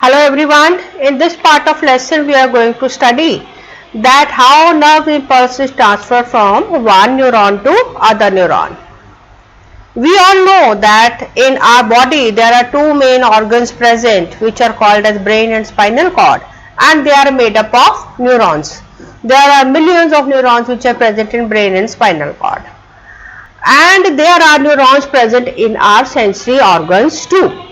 Hello everyone, in this part of lesson we are going to study that how nerve impulse is transferred from one neuron to other neuron. We all know that in our body there are two main organs present which are called as brain and spinal cord, and they are made up of neurons. There are millions of neurons which are present in brain and spinal cord, and there are neurons present in our sensory organs too.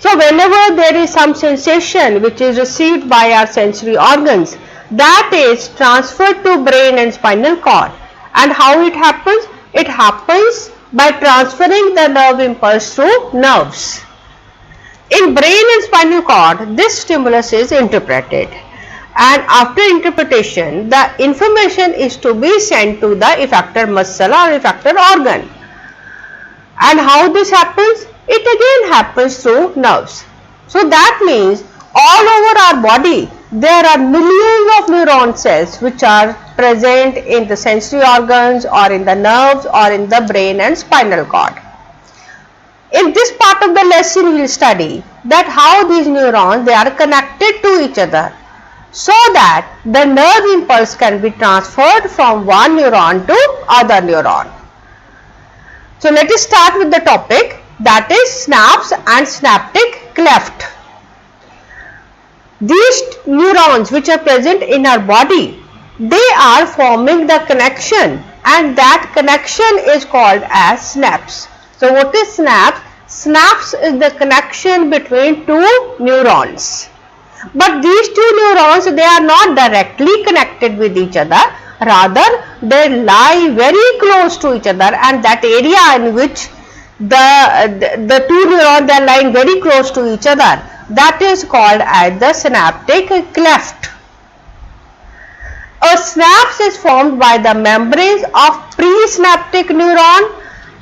So whenever there is some sensation which is received by our sensory organs, that is transferred to brain and spinal cord. And how it happens? It happens by transferring the nerve impulse through nerves. In brain and spinal cord, this stimulus is interpreted, and after interpretation the information is to be sent to the effector muscle or effector organ. And how this happens? It again happens through nerves. So that means all over our body there are millions of neuron cells which are present in the sensory organs or in the nerves or in the brain and spinal cord. In this part of the lesson we will study that how these neurons they are connected to each other so that the nerve impulse can be transferred from one neuron to other neuron. So let us start with the topic, that is synapse and synaptic cleft. These neurons which are present in our body, they are forming the connection, and that connection is called as synapse. So what is synapse? Synapse is the connection between two neurons. But these two neurons, they are not directly connected with each other, rather they lie very close to each other, and that area in which the two neurons they are lying very close to each other, that is called as the synaptic cleft. A synapse is formed by the membranes of presynaptic neuron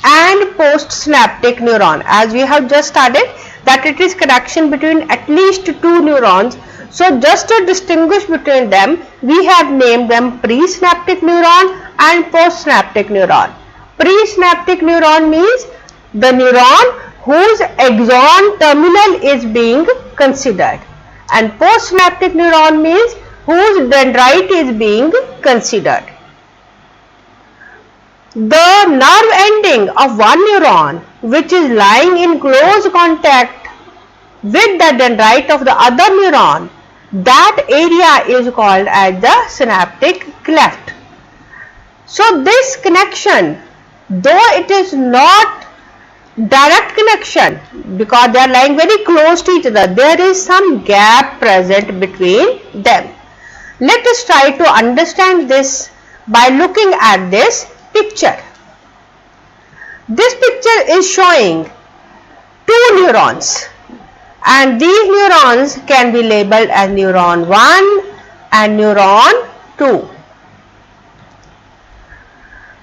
and postsynaptic neuron. As we have just studied that it is connection between at least two neurons. So just to distinguish between them, we have named them presynaptic neuron and postsynaptic neuron. Presynaptic neuron means the neuron whose axon terminal is being considered, and postsynaptic neuron means whose dendrite is being considered. The nerve ending of one neuron which is lying in close contact with the dendrite of the other neuron, that area is called as the synaptic cleft. So this connection, though it is not direct connection because they are lying very close to each other, there is some gap present between them. Let us try to understand this by looking at this picture. This picture is showing two neurons, and these neurons can be labeled as neuron 1 and neuron 2.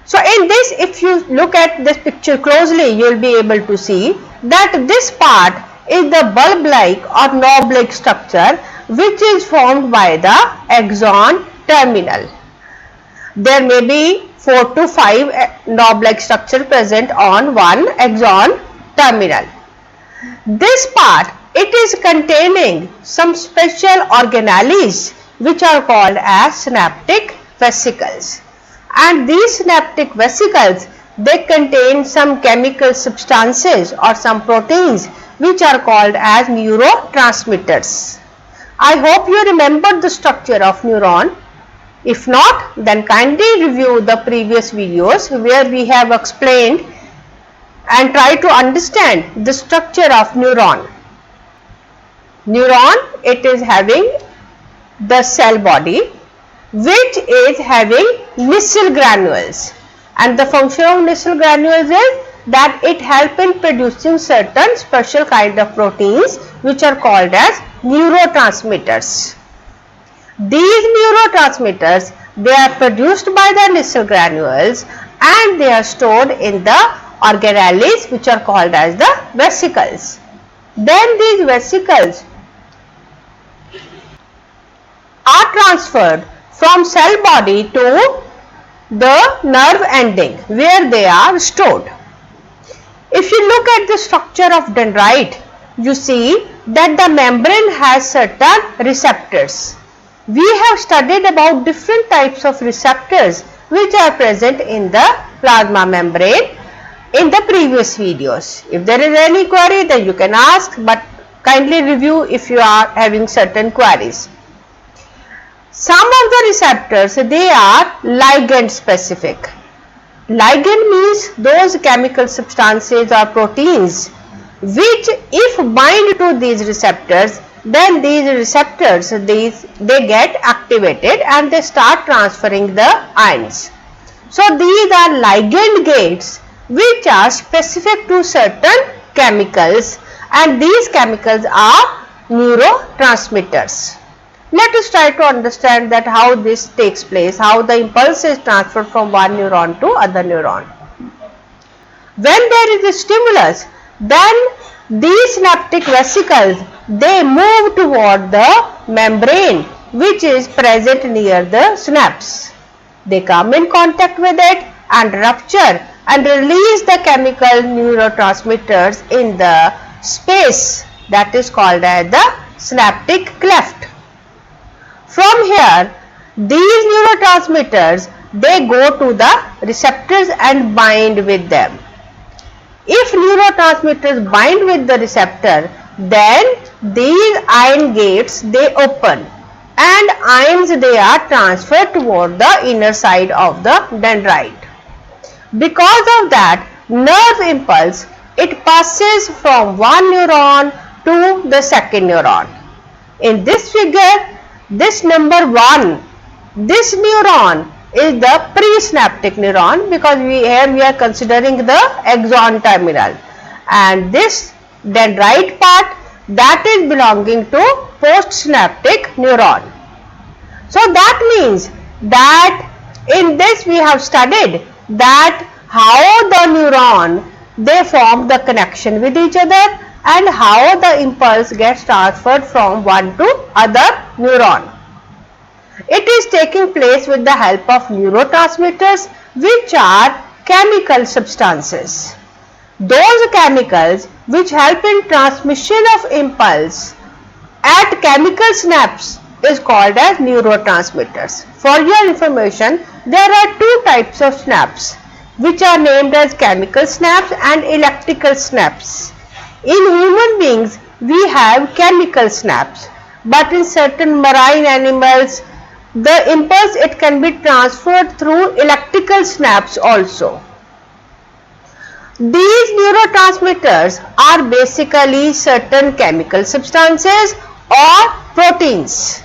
So in this, if you look at this picture closely, you will be able to see that this part is the bulb-like or knob-like structure which is formed by the axon terminal. There may be 4 to 5 knob-like structure present on one axon terminal. This part, it is containing some special organelles which are called as synaptic vesicles. And these synaptic vesicles, they contain some chemical substances or some proteins which are called as neurotransmitters. I hope you remember the structure of neuron. If not, then kindly review the previous videos where we have explained and try to understand the structure of neuron. Neuron, it is having the cell body which is having Nissl granules, and the function of Nissl granules is that it helps in producing certain special kind of proteins which are called as neurotransmitters. These neurotransmitters, they are produced by the Nissl granules and they are stored in the organelles which are called as the vesicles. Then these vesicles are transferred from cell body to the nerve ending where they are stored. If you look at the structure of dendrite, you see that the membrane has certain receptors. We have studied about different types of receptors which are present in the plasma membrane in the previous videos. If there is any query, then you can ask, but kindly review if you are having certain queries. Some of the receptors, they are ligand specific. Ligand means those chemical substances or proteins which if bind to these receptors, then these receptors they get activated and they start transferring the ions. So these are ligand gates which are specific to certain chemicals, and these chemicals are neurotransmitters. Let us try to understand that how this takes place, how the impulse is transferred from one neuron to other neuron. When there is a stimulus, then these synaptic vesicles, they move toward the membrane which is present near the synapse. They come in contact with it and rupture and release the chemical neurotransmitters in the space that is called as the synaptic cleft. From here, these neurotransmitters, they go to the receptors and bind with them. If neurotransmitters bind with the receptor, then these ion gates, they open and ions, they are transferred toward the inner side of the dendrite. Because of that, nerve impulse, it passes from one neuron to the second neuron. In this figure, this number 1, this neuron is the presynaptic neuron, because we are considering the axon terminal, and this dendrite part, that is belonging to postsynaptic neuron. So that means that in this we have studied that how the neuron, they form the connection with each other and how the impulse gets transferred from one to other neuron. It is taking place with the help of neurotransmitters, which are chemical substances. Those chemicals which help in transmission of impulse at chemical synapse is called as neurotransmitters. For your information, there are two types of synapse which are named as chemical synapse and electrical synapse. In human beings, we have chemical synapse, but in certain marine animals, the impulse, it can be transferred through electrical synapse also. These neurotransmitters are basically certain chemical substances or proteins.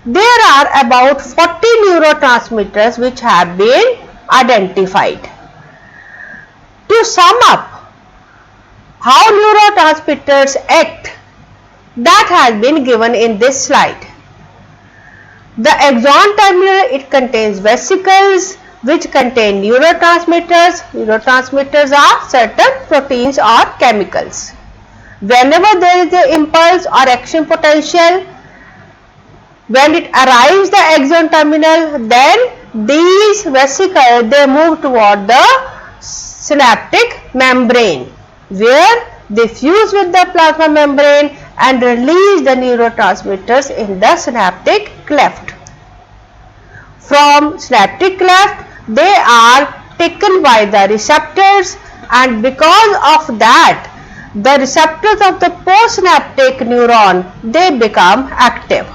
There are about 40 neurotransmitters which have been identified. To sum up how neurotransmitters act, that has been given in this slide. The axon terminal, it contains vesicles which contain neurotransmitters. Neurotransmitters are certain proteins or chemicals. Whenever there is an impulse or action potential, when it arrives the axon terminal, then these vesicles, they move toward the synaptic membrane, where they fuse with the plasma membrane and release the neurotransmitters in the synaptic cleft. From synaptic cleft, they are taken by the receptors, and because of that, the receptors of the postsynaptic neuron, they become active.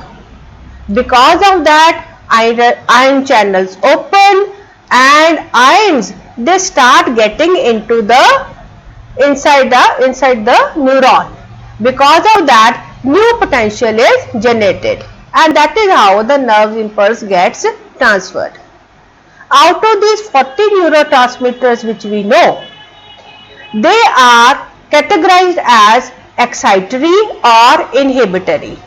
Because of that, ion channels open and ions, they start getting into the inside the neuron. Because of that, new potential is generated, and that is how the nerve impulse gets transferred. Out of these 40 neurotransmitters which we know, they are categorized as excitatory or inhibitory.